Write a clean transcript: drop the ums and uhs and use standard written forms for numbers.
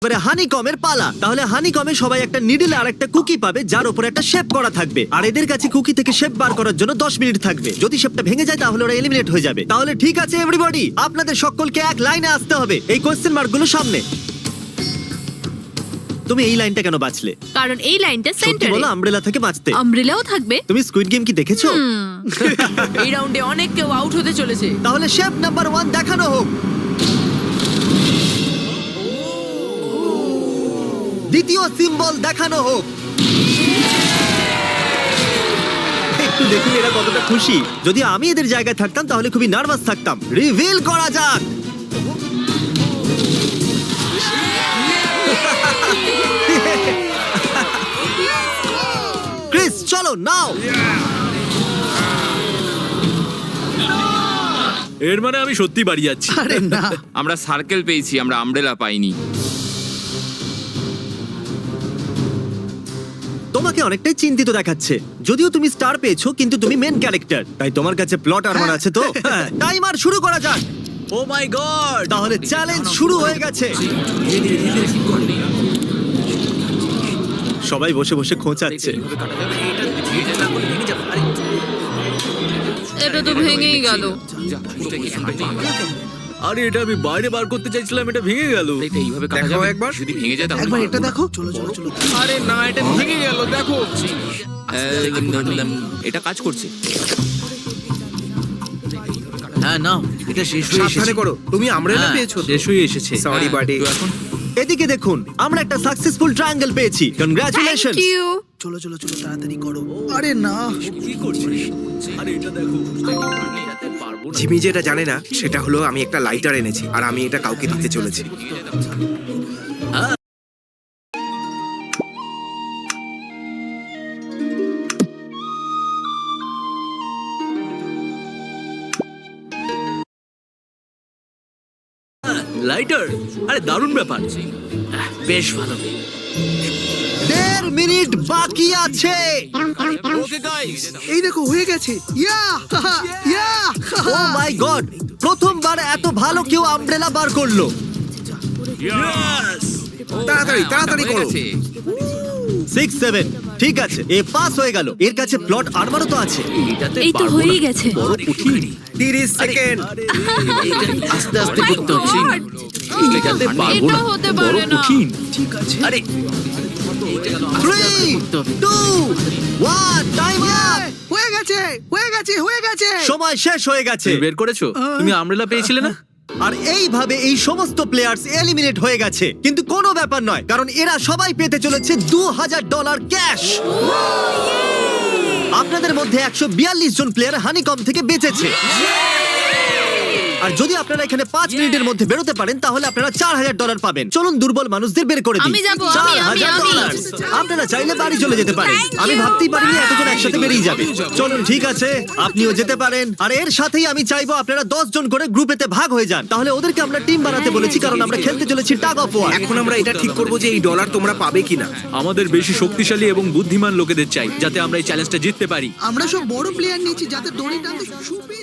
এবারে হানিকমের পালা। তাহলে হানিকমে সবাই একটা নিডল আর একটা কুকি পাবে যার উপর একটা শেপ করা থাকবে, আর এদের কাছে কুকি থেকে শেপ বার করার জন্য 10 মিনিট থাকবে। যদি শেপটা ভেঙে যায় তাহলে ওরা এলিমিনেট হয়ে যাবে। তাহলে ঠিক আছে এভরিবডি, আপনাদের সকলকে এক লাইনে আসতে হবে। এই কোশ্চেন মার্কগুলো সামনে। তুমি এই লাইনটা কেন বাছলে? কারণ এই লাইনটা সত্যি সেন্টারে। বলো, আমব্রেলা থেকে বাঁচতে। আমব্রেলাও থাকবে। তুমি স্কুইড গেম কি দেখেছো? এই রাউন্ডে অনেক কেউ আউট হতে চলেছে। তাহলে শেপ নাম্বার 1 দেখানো হোক। দ্বিতীয় সিম্বল দেখানো হোক। একটু দেখুন এরা কতটা খুশি। যদি আমি এদের জায়গায় থাকতাম তাহলে খুবই নার্ভাস থাকতাম। রিভিল করা যাক। ক্রিস চলো নাও। এর মানে আমি সত্যি বাড়ি যাচ্ছি। আরে না, আমরা সার্কেল পেয়েছি, আমরা আমব্রেলা পাইনি। তোমাকে অনেকটাই চিন্তিত দেখাচ্ছে। যদিও তুমি স্টার পেয়েছো কিন্তু তুমি মেন ক্যারেক্টার, তাই তোমার কাছে প্লট আর্মার আছে তো। টাইমার শুরু করা যাক। ও মাই গড! তাহলে চ্যালেঞ্জ শুরু হয়ে গেছে। সবাই বসে বসে খোঁচাচ্ছে। এটা তো ভেঙেই গেল। আরে এটা আমি বাইরে বার করতে চাইছিলাম, এটা ভেঙে গেল। এটা এইভাবে কাটা দেখাও যাবে? একবার। যদি ভেঙে যায় তাহলে একবার এটা পারবো না। দেখো। চলো চলো চলো। আরে না, এটা ভেঙে গেল, দেখো। এটা কাজ করছে। হ্যাঁ নাও, এটা শেষ হয়ে এসেছে। সাবধানে করো, তুমি আমব্রেলা হ্যাঁ, পেয়েছো তো? শেষ হয়ে এসেছে। সরি হ্যাঁ, বাডি। তো এখন এদিকে দেখুন, আমরা একটা সাকসেসফুল ট্রায়াঙ্গেল পেয়েছি। কনগ্রাচুলেশনস। Thank you. চলো চলো চলো, তাড়াতাড়ি করো। আরে না, কি করছিস? আরে এটা দেখো। জিমি যেটা জানে না সেটা হলো আমি একটা লাইটার এনেছি আর আমি এটা কাউকে দিতে চলেছি। লাইটার? আরে দারুণ ব্যাপার। বেশ ভালো। 1.5 মিনিট বাকি আছে। ওকে গাইস, এই দেখো হয়ে গেছে। ইয়া ইয়া। ও মাই গড, প্রথমবার এত ভালো কেউ আমব্রেলা বার করলো। ইয়েস! তাড়াতাড়ি তাড়াতাড়ি করো। 6 7 ঠিক আছে, এ পাস হয়ে গেল। এর কাছে প্লট আর্মারও তো আছে। এটাতে এই তো পারবো হয়েই না। গেছে। বড় কঠিন। 30 সেকেন্ড। আস্তে আস্তে করতে হচ্ছে। এটাতে পারবো এটা না। হতে বড় পারে না। কঠিন। ঠিক আছে। আরে 3 2 1 টাইম আপ। হয়ে গেছে হয়ে গেছে হয়ে গেছে। সময় শেষ হয়ে গেছে। তুমি বের করেছো? তুমি আমব্রেলা পেয়েছিলে না? আর এইভাবে এই সমস্ত প্লেয়ার্স এলিমিনেট হয়ে গেছে। কিন্তু কোনো ব্যাপার নয়, কারণ এরা সবাই পেতে চলেছে $2000 ক্যাশ। আপনাদের মধ্যে 142 জন প্লেয়ার হানিকম থেকে বেঁচেছে। আর যদি আপনারা এখানে 5 মিনিটের মধ্যে বেরোতে পারেন তাহলে আপনারা $4000 পাবেন। চলুন দুর্বল মানুষদের বের করে দিই। আমি যাবো, আমি। $4000। আপনারা চাইলে বাড়ি চলে যেতে পারেন। আমি ভাবতেই পারিনি এতজন একসাথে বেরিয়ে যাবে। চলুন ঠিক আছে, আপনিও যেতে পারেন। আর এর সাথেই আমি চাইবো আপনারা 10 জন করে গ্রুপেতে ভাগ হয়ে যান। তাহলে ওদেরকে আমরা টিম বানাতে বলেছি, কারণ আমরা খেলতে চলেছি টাগ অফ ওয়ার। এখন আমরা এটা ঠিক করব যে এই ডলার তোমরা পাবে কিনা। আমাদের বেশি শক্তিশালী এবং বুদ্ধিমান লোকেদের চাই, যাতে আমরা এই চ্যালেঞ্জটা জিততে পারি। আমরা সব বড় প্লেয়ার নিয়েছি যাতে দড়ি টানতে সুবিধা